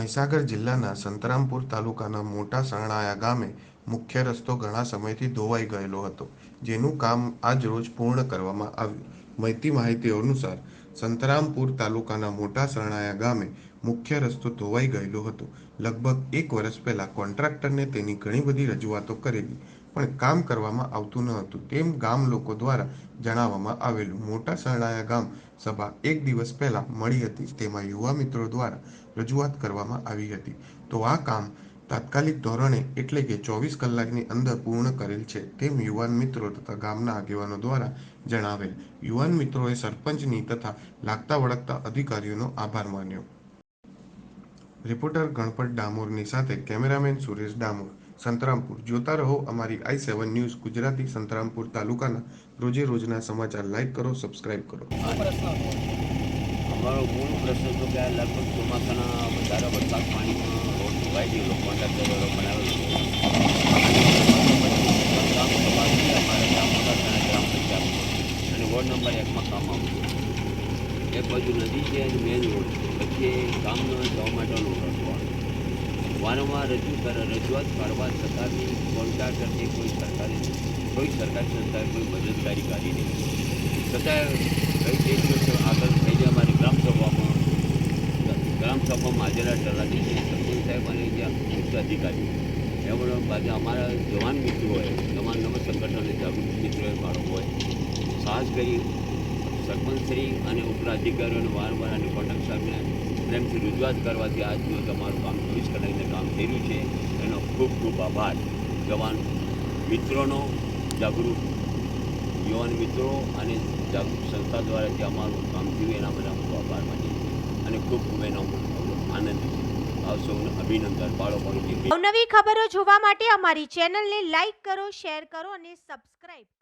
મહીસાગર જિલ્લાના સંતરામપુર તાલુકાના મોટા સરણાયા ગામે મુખ્ય રસ્તો ઘણા સમયથી ધોવાઈ ગયેલો હતો, જેનું કામ આજરોજ પૂર્ણ કરવામાં આવ્યું. મળતી માહિતી અનુસાર સંતરામપુર તાલુકાના મોટા સરણાયા ગામે મુખ્ય રસ્તો ધોવાઈ ગયેલો હતો. લગભગ 1 વર્ષ પહેલા કોન્ટ્રાક્ટરને તેની ઘણી બધી રજૂઆતો કરેલી, પણ કામ કરવામાં આવતું ન હતું તેમ ગામ લોકો દ્વારા જણાવવામાં આવેલું. મોટા સરણાયા ગામ સભા 1 દિવસ પહેલા મળી હતી, તેમાં યુવા મિત્રો દ્વારા રજૂઆત કરવામાં આવી હતી. તો આ કામ તાત્કાલિક ધોરણે એટલે કે 24 કલાકની અંદર પૂર્ણ કરેલ છે તેમ યુવાન મિત્રો તથા ગામના આગેવાનો દ્વારા જણાવેલ. યુવાન મિત્રોએ સરપંચની તથા લાગતા વળગતા અધિકારીઓનો આભાર માન્યો. રિપોર્ટર ગણપત ડામોરની સાથે કેમેરામેન સુરેશ ડામોર, સંતરામપુર. જોતા રહો અમારી i7 ન્યૂઝ ગુજરાતી. સંતરામપુર તાલુકાના રોજે રોજના સમાચાર લાઈક કરો, સબસ્ક્રાઇબ કરો. અમારો મૂળ પ્રશ્ન તો કે આ લગભગ ચોમાસાના વધારે વરસાદ પાણીમાં રોડ ધોવાઈ ગયેલો, કોન્ટ્રાક્ટરો બનાવેલો છે. અમારા ગ્રામ પંચાયત અને વોર્ડ નંબર 1માં કામ આવ્યું. એક બાજુ નદી છે અને મેન રોડ છે, પછી ગામનો જવા માટેનો રસ્તો. વારંવાર રજૂઆત કરવા છતાં બી કોન્ટ્રાક્ટર કે કોઈ સરકારી સંસ્થાએ કોઈ મદદગારી કરી નહીં. છતાં કઈ દિવસ આગળ થઈ જાય અમારી ગ્રામસભામાં હાજરા તલાટી સરપંચ સાહેબ અને જ્યાં ઉચ્ચ અધિકારી એમણે બાજુ અમારા જવાન મિત્રો હોય, જવાન નવ સંગઠન અને જાગૃત મિત્રોએ બાળકો હોય સાહસ કરી સરપંચશ્રી અને ઉપલા અધિકારીઓને વારંવાર અને કોન્ટ્રાક્ટર સાહેબને પ્રેમથી રજૂઆત કરવાથી આજ જો તમારું કામ 24 કલાકને કામ થયેલું છે. એનો ખૂબ ખૂબ આભાર જવાન મિત્રોનો, જાગૃત યુવાન મિત્રો અને જાગૃત સંસ્થા દ્વારા જે અમારું કામ થયું એના બધા ખૂબ આભાર માનીએ છીએ અને ખૂબ ખૂબ એનો આનંદ છે. આપ સૌને અભિનંદન. બાળકોની નવી ખબરો જોવા માટે અમારી ચેનલને લાઈક કરો, શેર કરો અને સબસ્ક્રાઇબ કરો.